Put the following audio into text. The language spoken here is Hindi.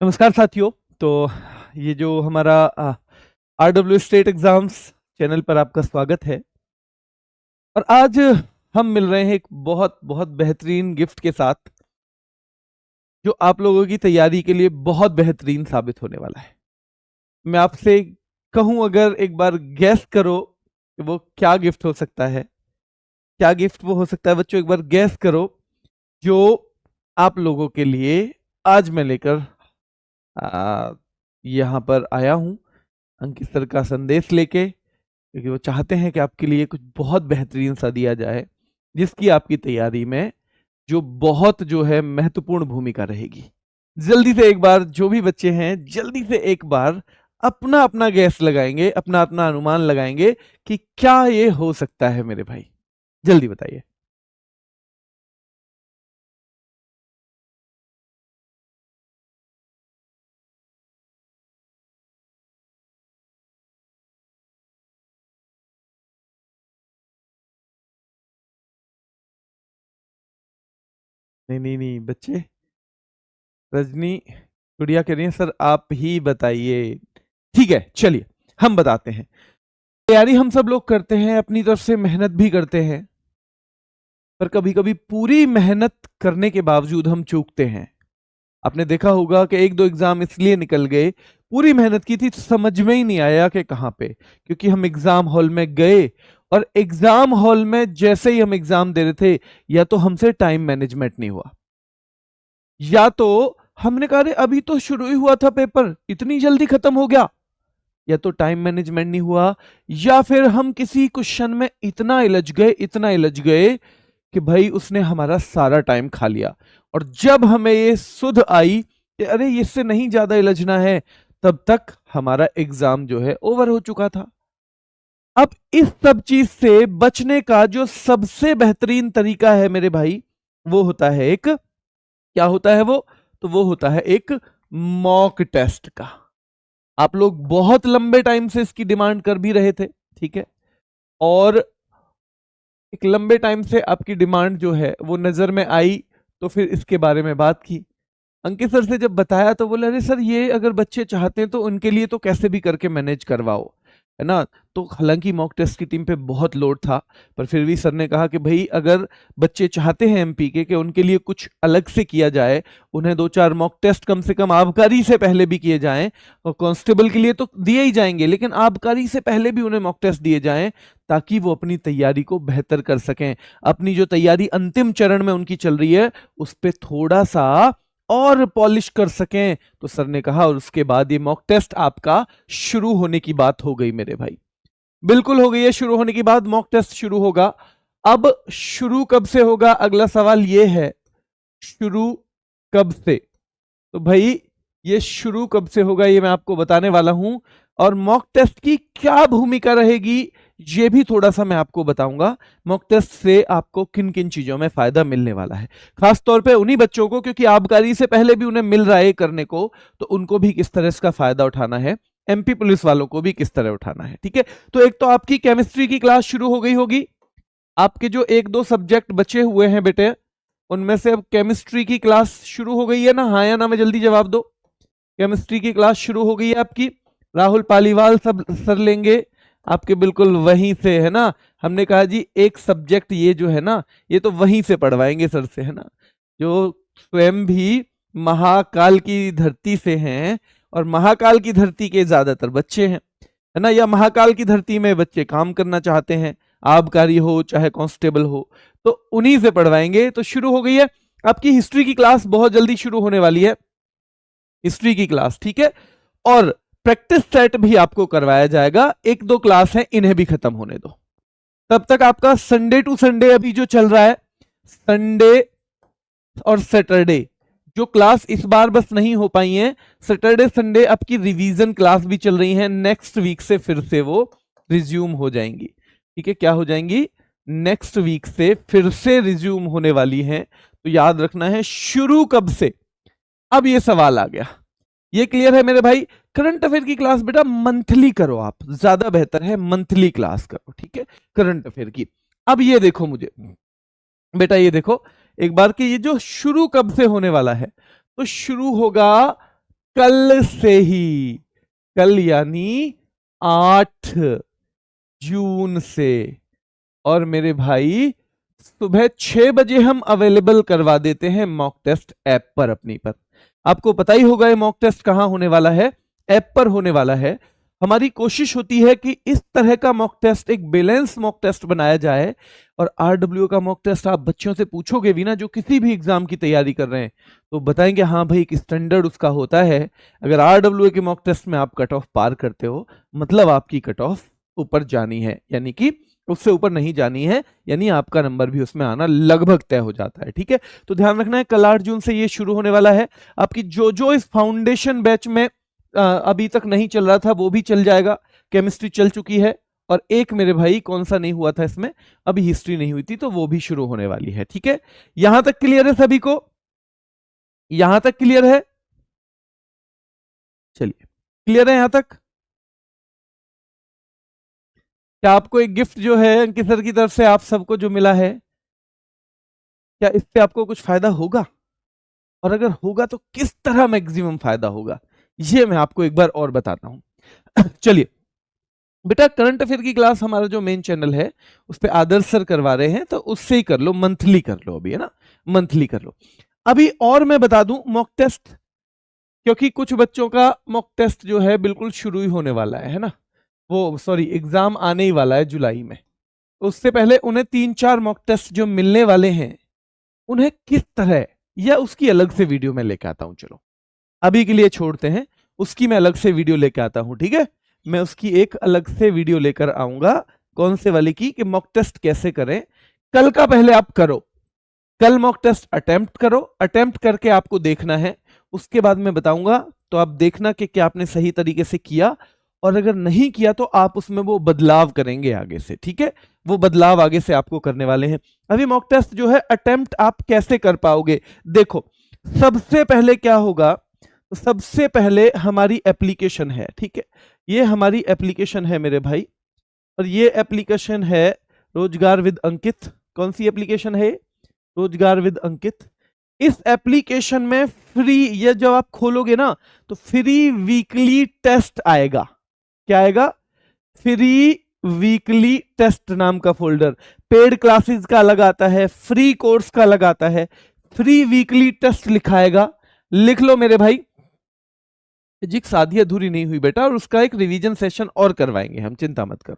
नमस्कार साथियों। तो ये जो हमारा RW स्टेट एग्जाम्स चैनल पर आपका स्वागत है। और आज हम मिल रहे हैं एक बहुत बहुत बेहतरीन गिफ्ट के साथ, जो आप लोगों की तैयारी के लिए बहुत बेहतरीन साबित होने वाला है। मैं आपसे कहूं, अगर एक बार गैस करो कि वो क्या गिफ्ट हो सकता है, क्या गिफ्ट वो हो सकता है बच्चों, एक बार गैस करो जो आप लोगों के लिए आज मैं लेकर यहाँ पर आया हूं, अंकित सर का संदेश लेके, क्योंकि वो चाहते हैं कि आपके लिए कुछ बहुत बेहतरीन सा दिया जाए, जिसकी आपकी तैयारी में जो बहुत जो है महत्वपूर्ण भूमिका रहेगी। जल्दी से एक बार जो भी बच्चे हैं, जल्दी से एक बार अपना अपना गैस लगाएंगे, अपना अपना अनुमान लगाएंगे कि क्या ये हो सकता है मेरे भाई। जल्दी बताइए। नहीं नहीं नहीं बच्चे, रजनी गुड़िया कह रही है सर आप ही बताइए। ठीक है, चलिए हम बताते हैं। तैयारी हम सब लोग करते हैं, अपनी तरफ से मेहनत भी करते हैं, पर कभी कभी पूरी मेहनत करने के बावजूद हम चूकते हैं। आपने देखा होगा कि एक दो एग्जाम इसलिए निकल गए, पूरी मेहनत की थी तो समझ में ही नहीं आया कि कहाँ पे, क्योंकि हम एग्जाम हॉल में गए और एग्जाम हॉल में जैसे ही हम एग्जाम दे रहे थे, या तो हमसे टाइम मैनेजमेंट नहीं हुआ, या तो हमने कहा अरे अभी तो शुरू ही हुआ था पेपर, इतनी जल्दी खत्म हो गया, या तो टाइम मैनेजमेंट नहीं हुआ, या फिर हम किसी क्वेश्चन में इतना इलझ गए, इतना इलझ गए कि भाई उसने हमारा सारा टाइम खा लिया। और जब हमें ये सुध आई कि अरे इससे नहीं ज्यादा इलझना है, तब तक हमारा एग्जाम जो है ओवर हो चुका था। अब इस सब चीज से बचने का जो सबसे बेहतरीन तरीका है मेरे भाई, वो होता है एक, क्या होता है वो, तो वो होता है एक मॉक टेस्ट का। आप लोग बहुत लंबे टाइम से इसकी डिमांड कर भी रहे थे, ठीक है, और एक लंबे टाइम से आपकी डिमांड जो है वो नजर में आई, तो फिर इसके बारे में बात की। अंकित सर से जब बताया तो बोले अरे सर ये अगर बच्चे चाहते हैं तो उनके लिए तो कैसे भी करके मैनेज करवाओ, है ना। तो हालांकि मॉक टेस्ट की टीम पे बहुत लोड था, पर फिर भी सर ने कहा कि भाई अगर बच्चे चाहते हैं एमपी के कि उनके लिए कुछ अलग से किया जाए, उन्हें दो चार मॉक टेस्ट कम से कम आबकारी से पहले भी किए जाएं, और कांस्टेबल के लिए तो दिए ही जाएंगे, लेकिन आबकारी से पहले भी उन्हें मॉक टेस्ट दिए जाएं, ताकि वो अपनी तैयारी को बेहतर कर सकें। अपनी जो तैयारी अंतिम चरण में उनकी चल रही है, उस पर थोड़ा सा और पॉलिश कर सकें। तो सर ने कहा, और उसके बाद ये मॉक टेस्ट आपका शुरू होने की बात हो गई मेरे भाई, बिल्कुल हो गई है। शुरू होने की बाद मॉक टेस्ट शुरू होगा। अब शुरू कब से होगा, अगला सवाल ये है, शुरू कब से। तो भाई ये शुरू कब से होगा ये मैं आपको बताने वाला हूं, और मॉक टेस्ट की क्या भूमिका रहेगी ये भी थोड़ा सा मैं आपको बताऊंगा। मॉक टेस्ट से आपको किन किन चीजों में फायदा मिलने वाला है, खास तौर पे उन्हीं बच्चों को, क्योंकि आबकारी से पहले भी उन्हें मिल रहा है करने को, तो उनको भी किस तरह इसका फायदा उठाना है, एमपी पुलिस वालों को भी किस तरह उठाना है। ठीक है, तो एक तो आपकी केमिस्ट्री की क्लास शुरू हो गई होगी। आपके जो एक दो सब्जेक्ट बचे हुए हैं बेटे, उनमें से अब केमिस्ट्री की क्लास शुरू हो गई है ना, हाँ या ना में जल्दी जवाब दो। केमिस्ट्री की क्लास शुरू हो गई है आपकी, राहुल पालीवाल सब सर लेंगे आपके बिल्कुल वहीं से, है ना। हमने कहा जी एक सब्जेक्ट ये जो है ना, ये तो वहीं से पढ़वाएंगे सर से, है ना, जो स्वयं भी महाकाल की धरती से हैं, और महाकाल की धरती के ज्यादातर बच्चे हैं, है ना, या महाकाल की धरती में बच्चे काम करना चाहते हैं, आबकारी हो चाहे कांस्टेबल हो, तो उन्हीं से पढ़वाएंगे। तो शुरू हो गई है आपकी हिस्ट्री की क्लास, बहुत जल्दी शुरू होने वाली है हिस्ट्री की क्लास, ठीक है। और प्रैक्टिस सेट भी आपको करवाया जाएगा, एक दो क्लास है इन्हें भी खत्म होने दो। तब तक आपका संडे टू संडे अभी जो चल रहा है, संडे और सैटरडे जो क्लास इस बार बस नहीं हो पाई है, सैटरडे संडे आपकी रिवीजन क्लास भी चल रही है, नेक्स्ट वीक से फिर से वो रिज्यूम हो जाएंगी। ठीक है, क्या हो जाएंगी, नेक्स्ट वीक से फिर से रिज्यूम होने वाली हैं। तो याद रखना है शुरू कब से। अब ये सवाल आ गया, ये क्लियर है मेरे भाई। करंट अफेयर की क्लास बेटा मंथली करो, आप ज्यादा बेहतर है मंथली क्लास करो, ठीक है, करंट अफेयर की। अब ये देखो मुझे बेटा, ये देखो एक बार कि ये जो शुरू कब से होने वाला है, तो शुरू होगा कल से ही, कल यानी 8 जून से। और मेरे भाई सुबह 6 बजे हम अवेलेबल करवा देते हैं मॉक टेस्ट ऐप पर अपनी पर। आपको पता ही होगा ये मॉक टेस्ट कहां होने वाला है, ऐप पर होने वाला है। हमारी कोशिश होती है कि इस तरह का मॉक टेस्ट, एक बैलेंस मॉक टेस्ट बनाया जाए। और आरडब्ल्यू का मॉक टेस्ट आप बच्चों से पूछोगे भी ना, जो किसी भी एग्जाम की तैयारी कर रहे हैं, तो बताएंगे हाँ भाई एक स्टैंडर्ड उसका होता है। अगर आरडब्ल्यू के मॉक टेस्ट में आप कट ऑफ पार करते हो, मतलब आपकी कट ऑफ ऊपर जानी है, यानी कि उससे ऊपर नहीं जानी है, यानी आपका नंबर भी उसमें आना लगभग तय हो जाता है। ठीक है, तो ध्यान रखना है कल 8 जून से ये शुरू होने वाला है। आपकी जो जो इस फाउंडेशन बैच में अभी तक नहीं चल रहा था वो भी चल जाएगा। केमिस्ट्री चल चुकी है, और एक मेरे भाई कौन सा नहीं हुआ था इसमें, अभी हिस्ट्री नहीं हुई थी, तो वो भी शुरू होने वाली है। ठीक है, यहां तक क्लियर है सभी को? यहां तक क्लियर है? चलिए, क्लियर है यहां तक? क्या आपको एक गिफ्ट जो है अंकित सर की तरफ से आप सबको जो मिला है, क्या इससे आपको कुछ फायदा होगा? और अगर होगा तो किस तरह मैक्सिमम फायदा होगा, ये मैं आपको एक बार और बताता हूं। चलिए बेटा, करंट अफेयर की क्लास हमारा जो मेन चैनल है उस पे आदर्श सर करवा रहे हैं, तो उससे ही कर लो, मंथली कर लो अभी, है ना, मंथली कर लो अभी। और मैं बता दूं मॉक टेस्ट, क्योंकि कुछ बच्चों का मॉक टेस्ट जो है बिल्कुल शुरू ही होने वाला है ना, वो सॉरी एग्जाम आने ही वाला है जुलाई में। उससे पहले उन्हें 3-4 मॉक टेस्ट जो मिलने वाले हैं, उन्हें किस तरह, या उसकी अलग से वीडियो में लेके आता हूं। चलो अभी के लिए छोड़ते हैं, उसकी मैं अलग से वीडियो लेके आता हूं। ठीक है, मैं उसकी एक अलग से वीडियो लेकर आऊंगा। कौन से वाले की, कि मॉक टेस्ट कैसे करें। कल का पहले आप करो, कल मॉक टेस्ट अटेम्प्ट करो, अटेम्प्ट करके आपको देखना है, उसके बाद मैं बताऊंगा, तो आप देखना कि क्या आपने सही तरीके से किया, और अगर नहीं किया तो आप उसमें वो बदलाव करेंगे आगे से। ठीक है, वो बदलाव आगे से आपको करने वाले हैं। अभी मॉक टेस्ट जो है अटेम्प्ट आप कैसे कर पाओगे, देखो सबसे पहले क्या होगा, तो सबसे पहले हमारी एप्लीकेशन है। ठीक है, ये हमारी एप्लीकेशन है मेरे भाई, और ये एप्लीकेशन है रोजगार विद अंकित। कौन सी एप्लीकेशन है? रोजगार विद अंकित। इस एप्लीकेशन में फ्री, ये जब आप खोलोगे ना तो फ्री वीकली टेस्ट आएगा। क्या आएगा? फ्री वीकली टेस्ट नाम का फोल्डर। पेड क्लासेस का अलग आता है, फ्री कोर्स का अलग आता है, फ्री वीकली टेस्ट लिखाएगा। लिख लो मेरे भाई, फिजिक्स आधी अधूरी नहीं हुई बेटा, और उसका एक रिवीजन सेशन और करवाएंगे हम, चिंता मत करो।